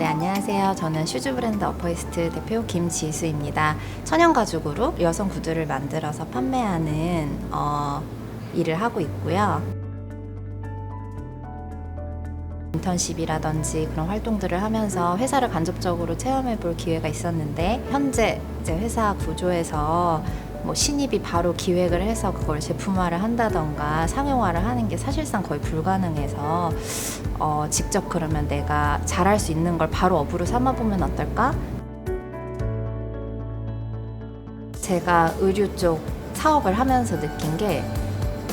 네, 안녕하세요. 저는 슈즈 브랜드 어퍼이스트 대표 김지수입니다. 천연 가죽으로 여성 구두를 만들어서 판매하는 일을 하고 있고요. 인턴십이라든지 그런 활동들을 하면서 회사를 간접적으로 체험해 볼 기회가 있었는데, 현재 이제 회사 구조에서 신입이 바로 기획을 해서 그걸 제품화를 한다던가 상용화를 하는 게 사실상 거의 불가능해서 직접 그러면 내가 잘할 수 있는 걸 바로 업으로 삼아보면 어떨까? 제가 의류 쪽 사업을 하면서 느낀 게,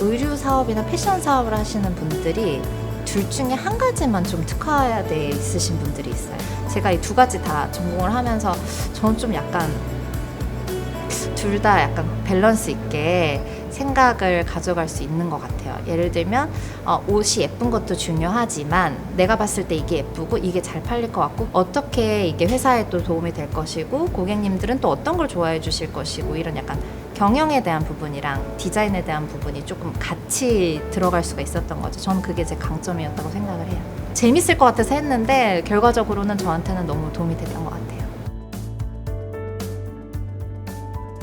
의류 사업이나 패션 사업을 하시는 분들이 둘 중에 한 가지만 좀 특화되어 있으신 분들이 있어요. 제가 이 두 가지 다 전공을 하면서 저는 좀 약간 둘 다 약간 밸런스 있게 생각을 가져갈 수 있는 것 같아요. 예를 들면 옷이 예쁜 것도 중요하지만 내가 봤을 때 이게 예쁘고 이게 잘 팔릴 것 같고 어떻게 이게 회사에 또 도움이 될 것이고 고객님들은 또 어떤 걸 좋아해 주실 것이고, 이런 약간 경영에 대한 부분이랑 디자인에 대한 부분이 조금 같이 들어갈 수가 있었던 거죠. 저는 그게 제 강점이었다고 생각을 해요. 재밌을 것 같아서 했는데 결과적으로는 저한테는 너무 도움이 됐던 것 같아요.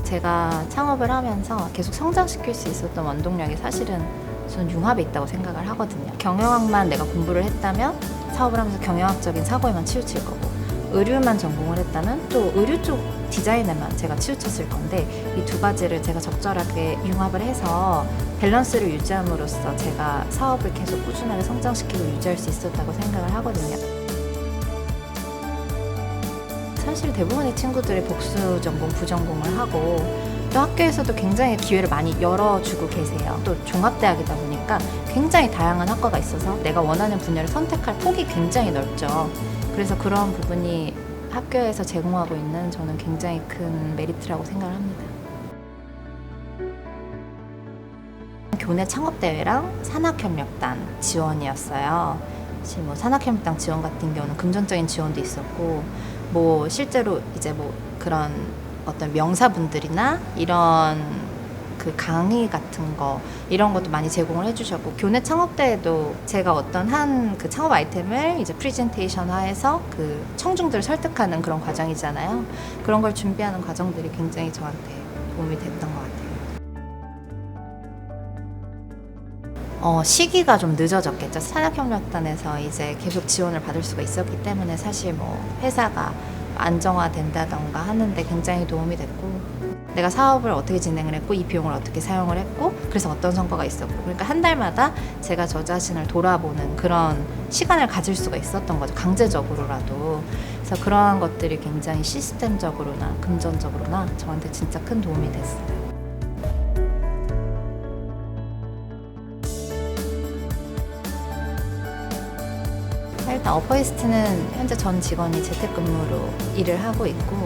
제가 창업을 하면서 계속 성장시킬 수 있었던 원동력이 사실은 저는 융합에 있다고 생각을 하거든요. 경영학만 내가 공부를 했다면 사업을 하면서 경영학적인 사고에만 치우칠 거고, 의류만 전공을 했다면 또 의류 쪽 디자인에만 제가 치우쳤을 건데, 이 두 가지를 제가 적절하게 융합을 해서 밸런스를 유지함으로써 제가 사업을 계속 꾸준하게 성장시키고 유지할 수 있었다고 생각을 하거든요. 사실 대부분의 친구들이 복수 전공, 부전공을 하고 또 학교에서도 굉장히 기회를 많이 열어주고 계세요. 또 종합대학이다 보니까 굉장히 다양한 학과가 있어서 내가 원하는 분야를 선택할 폭이 굉장히 넓죠. 그래서 그런 부분이 학교에서 제공하고 있는 저는 굉장히 큰 메리트라고 생각을 합니다. 교내 창업대회랑 산학협력단 지원이었어요. 사실 산학협력단 지원 같은 경우는 금전적인 지원도 있었고, 실제로 이제 그런 어떤 명사분들이나 이런 그 강의 같은 거, 이런 것도 많이 제공을 해주셨고, 교내 창업대회도 제가 어떤 한 그 창업 아이템을 이제 프레젠테이션화해서 그 청중들을 설득하는 그런 과정이잖아요. 그런 걸 준비하는 과정들이 굉장히 저한테 도움이 됐던 것 같아요. 시기가 좀 늦어졌겠죠. 산학협력단에서 이제 계속 지원을 받을 수가 있었기 때문에 사실 회사가 안정화된다던가 하는데 굉장히 도움이 됐고, 내가 사업을 어떻게 진행을 했고 이 비용을 어떻게 사용을 했고 그래서 어떤 성과가 있었고, 그러니까 한 달마다 제가 저 자신을 돌아보는 그런 시간을 가질 수가 있었던 거죠. 강제적으로라도. 그래서 그러한 것들이 굉장히 시스템적으로나 금전적으로나 저한테 진짜 큰 도움이 됐어요. 일단 어퍼이스트는 현재 전 직원이 재택근무로 일을 하고 있고,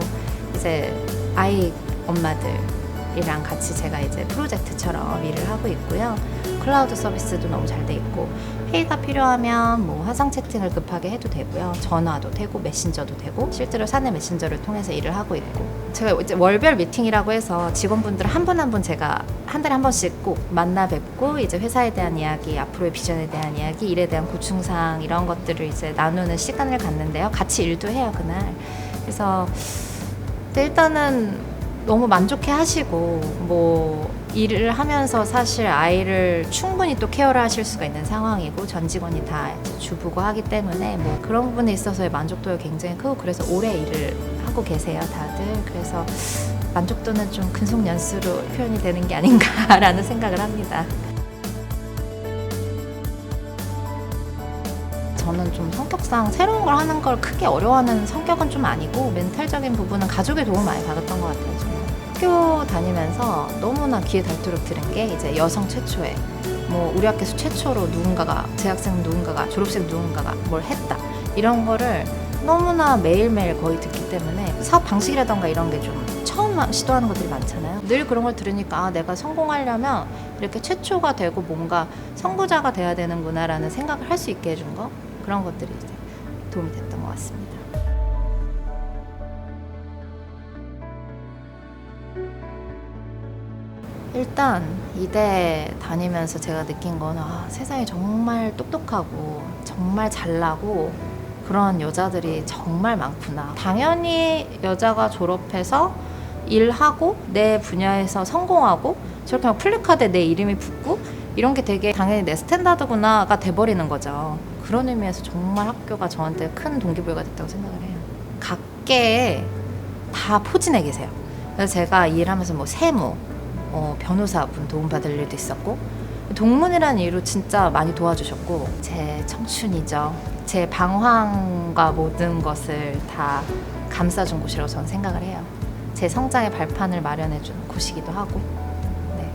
이제 아이 엄마들이랑 같이 제가 이제 프로젝트처럼 일을 하고 있고요. 클라우드 서비스도 너무 잘 돼 있고, 회의가 필요하면 화상 채팅을 급하게 해도 되고요. 전화도 되고 메신저도 되고, 실제로 사내 메신저를 통해서 일을 하고 있고, 제가 이제 월별 미팅이라고 해서 직원분들 한 분 한 분 제가 한 달에 한 번씩 꼭 만나 뵙고, 이제 회사에 대한 이야기, 앞으로의 비전에 대한 이야기, 일에 대한 고충사항 이런 것들을 이제 나누는 시간을 갖는데요. 같이 일도 해요, 그날. 그래서 일단은 너무 만족해 하시고, 일을 하면서 사실 아이를 충분히 또 케어를 하실 수가 있는 상황이고, 전 직원이 다 이제 주부고 하기 때문에 그런 부분에 있어서의 만족도가 굉장히 크고, 그래서 오래 일을 하고 계세요, 다들. 그래서 만족도는 좀 근속연수로 표현이 되는 게 아닌가라는 생각을 합니다. 저는 좀 성격상 새로운 걸 하는 걸 크게 어려워하는 성격은 좀 아니고, 멘탈적인 부분은 가족의 도움을 많이 받았던 것 같아요. 저는 학교 다니면서 너무나 귀에 닳도록 들은 게, 이제 여성 최초의 우리 학교에서 최초로 누군가가, 재학생 누군가가, 졸업생 누군가가 뭘 했다, 이런 거를 너무나 매일매일 거의 듣기 때문에 사업 방식이라던가 이런 게 좀 처음 시도하는 것들이 많잖아요. 늘 그런 걸 들으니까 내가 성공하려면 이렇게 최초가 되고 뭔가 선구자가 돼야 되는구나 라는 생각을 할 수 있게 해준 거, 그런 것들이 이제 도움이 됐던 것 같습니다. 일단 이대 다니면서 제가 느낀 건, 세상이 정말 똑똑하고 정말 잘나고 그런 여자들이 정말 많구나. 당연히 여자가 졸업해서 일하고 내 분야에서 성공하고 저렇게 막 플래카드에 내 이름이 붙고 이런 게 되게 당연히 내 스탠다드구나가 돼버리는 거죠. 그런 의미에서 정말 학교가 저한테 큰 동기부여가 됐다고 생각을 해요. 각계에 다 포진해 계세요. 그래서 제가 일하면서 뭐 세무, 변호사분 도움받을 일도 있었고 동문이라는 이유로 진짜 많이 도와주셨고 제 청춘이죠. 제 방황과 모든 것을 다 감싸준 곳이라고 저는 생각을 해요. 제 성장의 발판을 마련해준 곳이기도 하고. 네.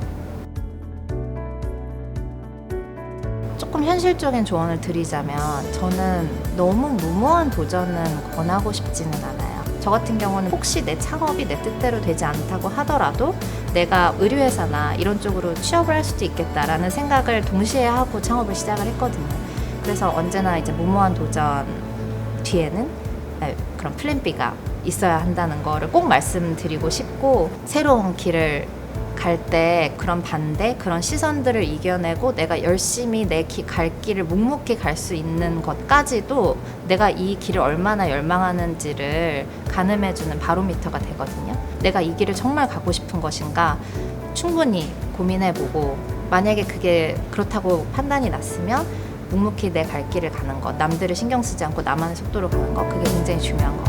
조금 현실적인 조언을 드리자면 저는 너무 무모한 도전은 권하고 싶지는 않아요. 저 같은 경우는 혹시 내 창업이 내 뜻대로 되지 않다고 하더라도 내가 의류회사나 이런 쪽으로 취업을 할 수도 있겠다라는 생각을 동시에 하고 창업을 시작을 했거든요. 그래서 언제나 이제 무모한 도전 뒤에는 그런 플랜 B가 있어야 한다는 거를 꼭 말씀드리고 싶고, 새로운 길을 갈 때 그런 반대, 그런 시선들을 이겨내고 내가 열심히 내 갈 길을 묵묵히 갈 수 있는 것까지도 내가 이 길을 얼마나 열망하는지를 가늠해주는 바로미터가 되거든요. 내가 이 길을 정말 가고 싶은 것인가 충분히 고민해보고, 만약에 그게 그렇다고 판단이 났으면 묵묵히 내 갈 길을 가는 것, 남들을 신경 쓰지 않고 나만의 속도로 가는 것, 그게 굉장히 중요한 것